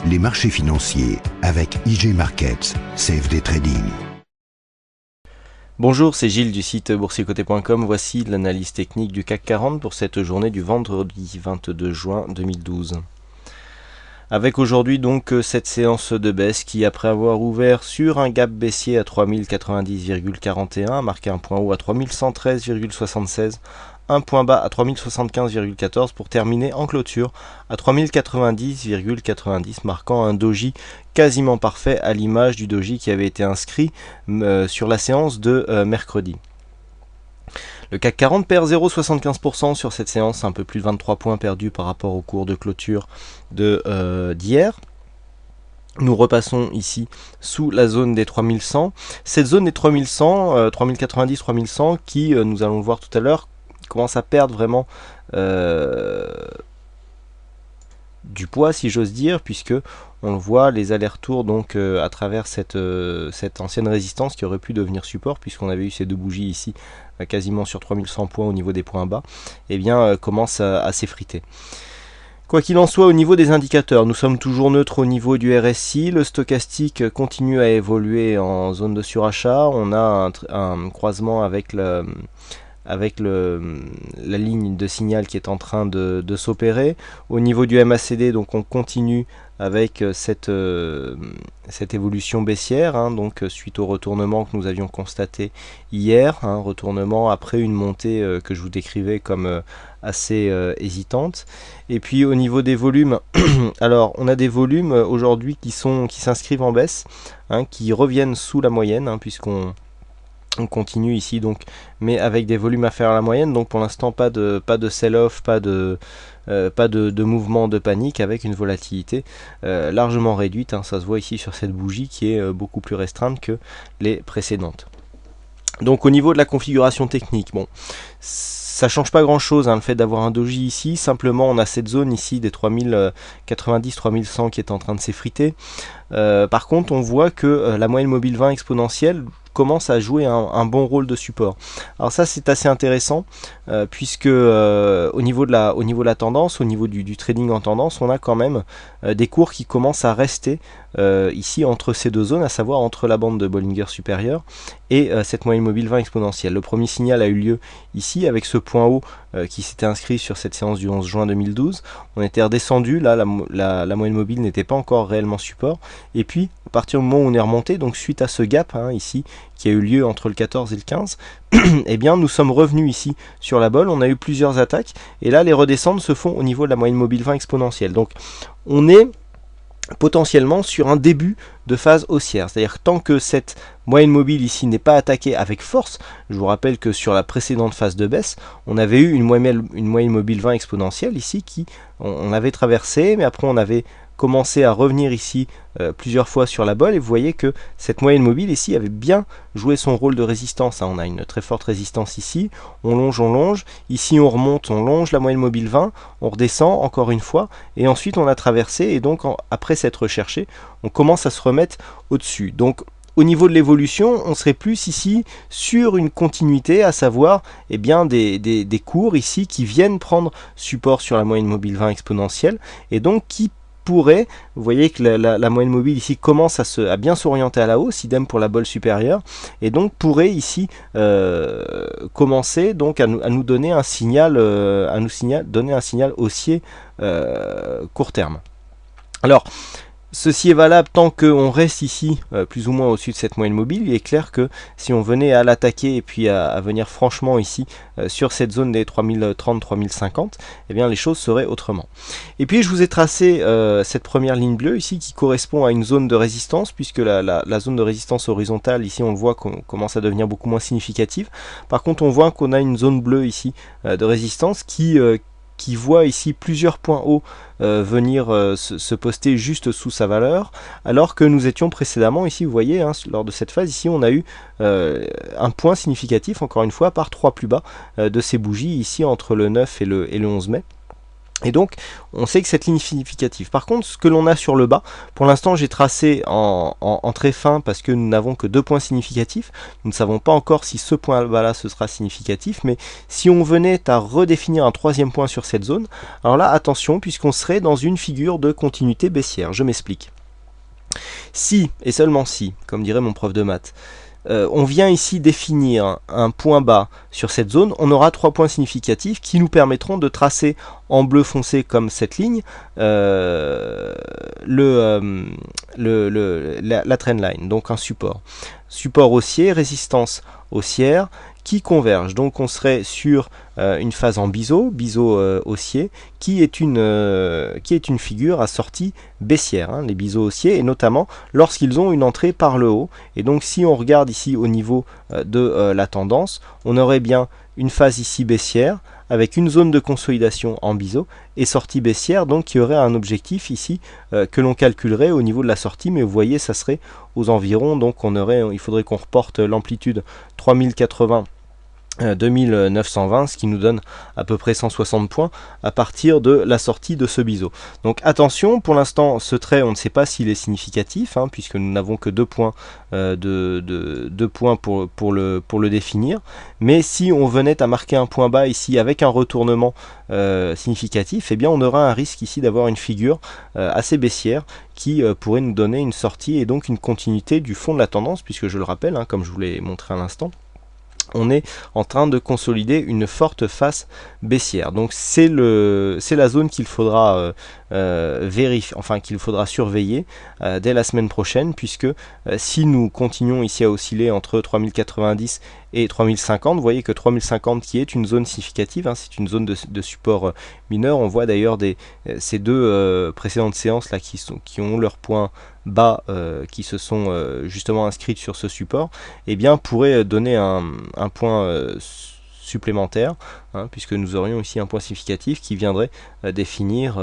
les marchés financiers avec IG Markets, CFD Trading. Bonjour, c'est Gilles du site boursier-côté.com. Voici l'analyse technique du CAC 40 pour cette journée du vendredi 22 juin 2012. Avec aujourd'hui donc cette séance de baisse qui, après avoir ouvert sur un gap baissier à 3090,41, a marqué un point haut à 3113,76, un point bas à 3075,14 pour terminer en clôture à 3090,90, marquant un doji quasiment parfait à l'image du doji qui avait été inscrit sur la séance de mercredi. Le CAC 40 perd 0,75% sur cette séance, un peu plus de 23 points perdus par rapport au cours de clôture d'hier. Nous repassons ici sous la zone des 3100. Cette zone des 3100, 3090, 3100 qui, nous allons le voir tout à l'heure, commence à perdre vraiment du poids, si j'ose dire, puisque on le voit, les allers-retours donc à travers cette ancienne résistance qui aurait pu devenir support, puisqu'on avait eu ces deux bougies ici quasiment sur 3100 points au niveau des points bas, et bien commence à s'effriter. Quoi qu'il en soit, au niveau des indicateurs, nous sommes toujours neutres au niveau du RSI. Le stochastique continue à évoluer en zone de surachat. On a un croisement avec la ligne de signal qui est en train de s'opérer. Au niveau du MACD, donc on continue avec cette évolution baissière, donc suite au retournement que nous avions constaté hier, retournement après une montée que je vous décrivais comme assez hésitante. Et puis au niveau des volumes, alors on a des volumes aujourd'hui qui s'inscrivent en baisse, qui reviennent sous la moyenne, puisqu'on continue ici donc, mais avec des volumes inférieurs à la moyenne, donc pour l'instant pas de sell-off, pas de mouvement de panique, avec une volatilité largement réduite, ça se voit ici sur cette bougie qui est beaucoup plus restreinte que les précédentes. Donc au niveau de la configuration technique, bon, ça change pas grand chose, le fait d'avoir un doji ici, simplement on a cette zone ici des 3090-3100 qui est en train de s'effriter. Par contre on voit que la moyenne mobile 20 exponentielle commence à jouer un bon rôle de support. Alors ça c'est assez intéressant puisque au niveau de la tendance, au niveau du trading en tendance, on a quand même des cours qui commencent à rester ici entre ces deux zones, à savoir entre la bande de Bollinger supérieure et cette moyenne mobile 20 exponentielle. Le premier signal a eu lieu ici avec ce point haut qui s'était inscrit sur cette séance du 11 juin 2012. On était redescendu, là la moyenne mobile n'était pas encore réellement support, et puis à partir du moment où on est remonté, donc suite à ce gap ici qui a eu lieu entre le 14 et le 15, eh bien nous sommes revenus ici sur la bolle, on a eu plusieurs attaques, et là les redescentes se font au niveau de la moyenne mobile 20 exponentielle. Donc on est potentiellement sur un début de phase haussière, c'est-à-dire que tant que cette moyenne mobile ici n'est pas attaquée avec force, je vous rappelle que sur la précédente phase de baisse, on avait eu une moyenne mobile 20 exponentielle ici qui on avait traversé, mais après on avait commencé à revenir ici plusieurs fois sur la bolle, et vous voyez que cette moyenne mobile ici avait bien joué son rôle de résistance. On a une très forte résistance ici, on longe, ici on remonte, on longe la moyenne mobile 20, on redescend encore une fois, et ensuite on a traversé, et donc après s'être recherché, on commence à se remettre au-dessus. Donc au niveau de l'évolution, on serait plus ici sur une continuité, à savoir bien des cours ici qui viennent prendre support sur la moyenne mobile 20 exponentielle, et donc qui pourrait, vous voyez que la moyenne mobile ici commence à bien s'orienter à la hausse, idem pour la bolle supérieure, et donc pourrait ici commencer donc à nous donner un signal, donner un signal haussier court terme. Alors ceci est valable tant qu'on reste ici plus ou moins au-dessus de cette moyenne mobile. Il est clair que si on venait à l'attaquer et puis à venir franchement ici sur cette zone des 3030-3050, eh bien les choses seraient autrement. Et puis je vous ai tracé cette première ligne bleue ici qui correspond à une zone de résistance, puisque la zone de résistance horizontale ici on le voit qu'on commence à devenir beaucoup moins significative. Par contre on voit qu'on a une zone bleue ici de résistance qui voit ici plusieurs points hauts venir se poster juste sous sa valeur, alors que nous étions précédemment ici, vous voyez, lors de cette phase ici, on a eu un point significatif, encore une fois, par trois plus bas de ces bougies ici entre le 9 et le 11 mai. Et donc, on sait que cette ligne est significative. Par contre, ce que l'on a sur le bas, pour l'instant, j'ai tracé en trait fin parce que nous n'avons que 2 points significatifs. Nous ne savons pas encore si ce point là ce sera significatif, mais si on venait à redéfinir un 3e point sur cette zone, alors là, attention, puisqu'on serait dans une figure de continuité baissière. Je m'explique. Si, et seulement si, comme dirait mon prof de maths, on vient ici définir un point bas sur cette zone, on aura 3 points significatifs qui nous permettront de tracer en bleu foncé comme cette ligne la trend line, donc un support. Support haussier, résistance haussière qui convergent. Donc on serait sur une phase en biseau haussier, qui est une figure à sortie baissière, hein, les biseaux haussiers, et notamment lorsqu'ils ont une entrée par le haut. Et donc si on regarde ici au niveau de la tendance, on aurait bien une phase ici baissière, avec une zone de consolidation en biseau et sortie baissière, donc qui aurait un objectif ici que l'on calculerait au niveau de la sortie, mais vous voyez ça serait aux environs, donc il faudrait qu'on reporte l'amplitude 3080 2920, ce qui nous donne à peu près 160 points à partir de la sortie de ce biseau. Donc attention, pour l'instant ce trait on ne sait pas s'il est significatif, hein, puisque nous n'avons que 2 points, points pour le définir, mais si on venait à marquer un point bas ici avec un retournement significatif, eh bien on aura un risque ici d'avoir une figure assez baissière qui pourrait nous donner une sortie et donc une continuité du fond de la tendance, puisque je le rappelle, hein, comme je vous l'ai montré à l'instant, on est en train de consolider une forte face baissière. Donc c'est la zone qu'il faudra vérifier, enfin qu'il faudra surveiller dès la semaine prochaine, puisque si nous continuons ici à osciller entre 3090 et 3050, vous voyez que 3050 qui est une zone significative, hein, c'est une zone de support mineur. On voit d'ailleurs ces deux précédentes séances là qui ont leur point bas qui se sont justement inscrites sur ce support, et bien pourrait donner un point supplémentaire, hein, puisque nous aurions ici un point significatif qui viendrait définir,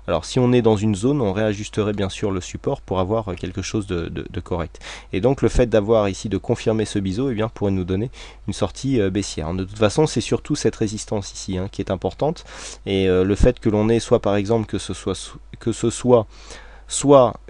alors si on est dans une zone, on réajusterait bien sûr le support pour avoir quelque chose de correct. Et donc le fait d'avoir ici de confirmer ce biseau, eh bien, pourrait nous donner une sortie baissière. De toute façon, c'est surtout cette résistance ici, hein, qui est importante, et le fait que l'on ait soit par exemple que ce soit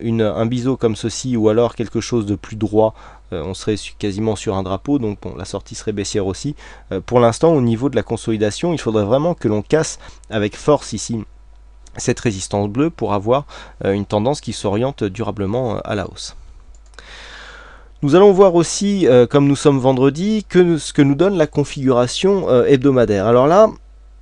un biseau comme ceci, ou alors quelque chose de plus droit, on serait quasiment sur un drapeau, donc bon, la sortie serait baissière aussi. Pour l'instant, au niveau de la consolidation, il faudrait vraiment que l'on casse avec force ici cette résistance bleue pour avoir une tendance qui s'oriente durablement à la hausse. Nous allons voir aussi, comme nous sommes vendredi, ce que nous donne la configuration hebdomadaire. Alors là,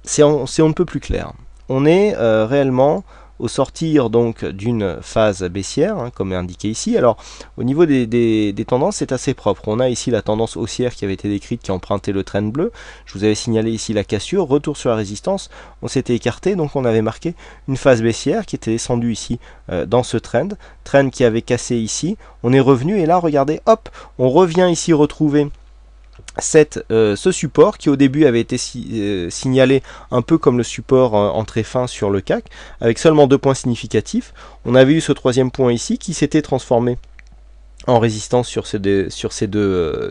c'est on ne peut plus clair. On est réellement au sortir donc d'une phase baissière, hein, comme est indiqué ici. Alors au niveau des tendances, c'est assez propre. On a ici la tendance haussière qui avait été décrite, qui empruntait le trend bleu. Je vous avais signalé ici la cassure, retour sur la résistance, on s'était écarté, donc on avait marqué une phase baissière qui était descendue ici dans ce trend qui avait cassé ici. On est revenu et là regardez, hop, on revient ici retrouver ce support qui au début avait été signalé un peu comme le support en trait fin sur le CAC, avec seulement 2 points significatifs. On avait eu ce 3e point ici qui s'était transformé en résistance sur ces deux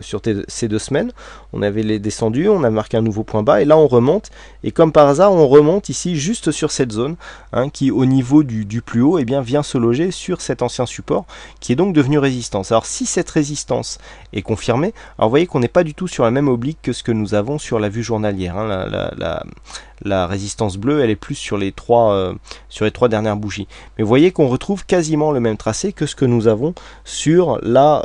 semaines. On avait les descendus, on a marqué un nouveau point bas, et là on remonte, et comme par hasard on remonte ici juste sur cette zone, hein, qui au niveau du plus haut, eh bien, vient se loger sur cet ancien support qui est donc devenu résistance. Alors si cette résistance est confirmée, alors vous voyez qu'on n'est pas du tout sur la même oblique que ce que nous avons sur la vue journalière, hein. La résistance bleue, elle est plus sur les trois dernières bougies. Mais vous voyez qu'on retrouve quasiment le même tracé que ce que nous avons sur la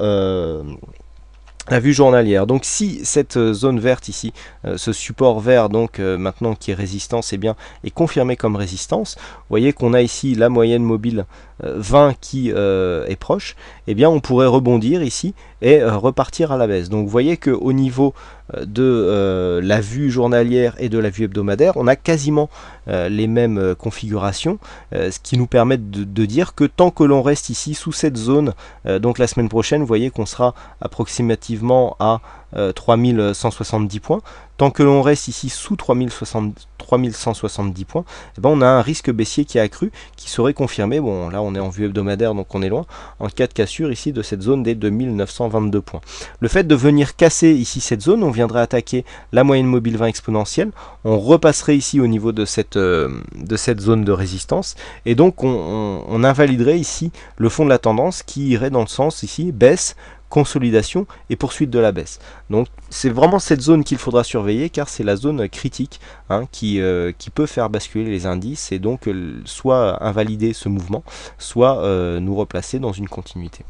vue journalière. Donc si cette zone verte ici, ce support vert donc maintenant qui est résistance, eh bien, est confirmé comme résistance, vous voyez qu'on a ici la moyenne mobile 20 qui est proche, eh bien on pourrait rebondir ici et repartir à la baisse. Donc vous voyez qu'au niveau de la vue journalière et de la vue hebdomadaire, on a quasiment les mêmes configurations, ce qui nous permet de dire que tant que l'on reste ici sous cette zone, donc la semaine prochaine, vous voyez qu'on sera approximativement à 3170 points. Tant que l'on reste ici sous 3170 points, eh ben on a un risque baissier qui est accru, qui serait confirmé, bon là on est en vue hebdomadaire donc on est loin, en cas de cassure ici de cette zone des 2922 points. Le fait de venir casser ici cette zone, on viendrait attaquer la moyenne mobile 20 exponentielle, on repasserait ici au niveau de cette zone de résistance, et donc on invaliderait ici le fond de la tendance qui irait dans le sens ici baisse, consolidation et poursuite de la baisse. Donc c'est vraiment cette zone qu'il faudra surveiller car c'est la zone critique qui peut faire basculer les indices et donc soit invalider ce mouvement, soit nous replacer dans une continuité.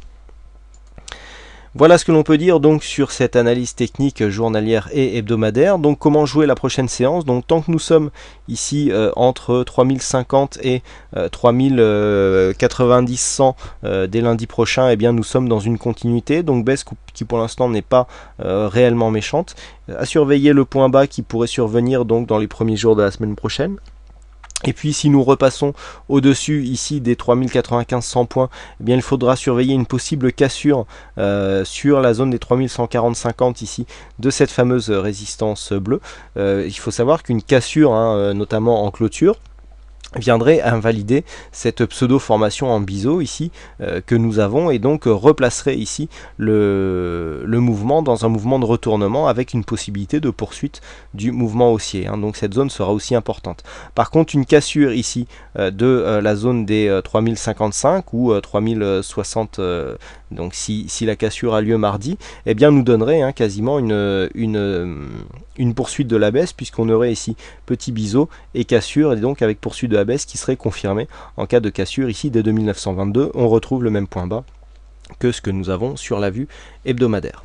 Voilà ce que l'on peut dire donc sur cette analyse technique journalière et hebdomadaire. Donc comment jouer la prochaine séance? Donc tant que nous sommes ici entre 3050 et 3090-100 dès lundi prochain, eh bien nous sommes dans une continuité. Donc baisse qui pour l'instant n'est pas réellement méchante. À surveiller le point bas qui pourrait survenir donc dans les premiers jours de la semaine prochaine. Et puis si nous repassons au-dessus ici des 3095-100 points, eh bien il faudra surveiller une possible cassure sur la zone des 3140-50 ici de cette fameuse résistance bleue. Il faut savoir qu'une cassure, notamment en clôture, viendrait invalider cette pseudo-formation en biseau ici que nous avons et donc replacerait ici le mouvement dans un mouvement de retournement avec une possibilité de poursuite du mouvement haussier. Donc cette zone sera aussi importante. Par contre une cassure ici de la zone des 3055 ou 3060, donc si la cassure a lieu mardi, eh bien nous donnerait quasiment une poursuite de la baisse puisqu'on aurait ici petit biseau et cassure et donc avec poursuite de la baisse qui serait confirmée en cas de cassure ici dès 2922. On retrouve le même point bas que ce que nous avons sur la vue hebdomadaire.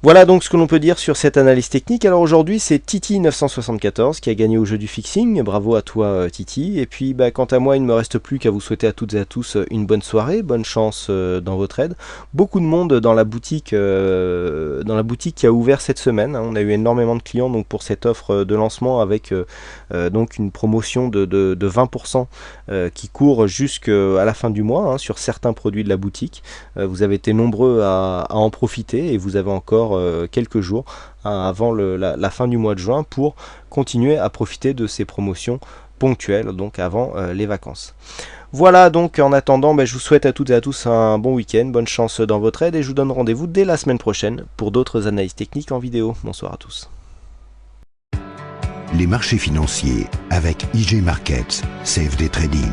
Voilà donc ce que l'on peut dire sur cette analyse technique. Alors aujourd'hui c'est Titi 974 qui a gagné au jeu du fixing, bravo à toi Titi. Et puis quant à moi il ne me reste plus qu'à vous souhaiter à toutes et à tous une bonne soirée, bonne chance dans vos trades. Beaucoup de monde dans la boutique qui a ouvert cette semaine, on a eu énormément de clients donc pour cette offre de lancement avec donc une promotion de 20% qui court jusqu'à la fin du mois sur certains produits de la boutique. Vous avez été nombreux à en profiter et vous avez encore quelques jours avant la fin du mois de juin pour continuer à profiter de ces promotions ponctuelles donc avant les vacances. Voilà donc en attendant je vous souhaite à toutes et à tous un bon week-end, bonne chance dans votre aide et je vous donne rendez-vous dès la semaine prochaine pour d'autres analyses techniques en vidéo. Bonsoir à tous. Les marchés financiers avec IG Markets, CFD Trading.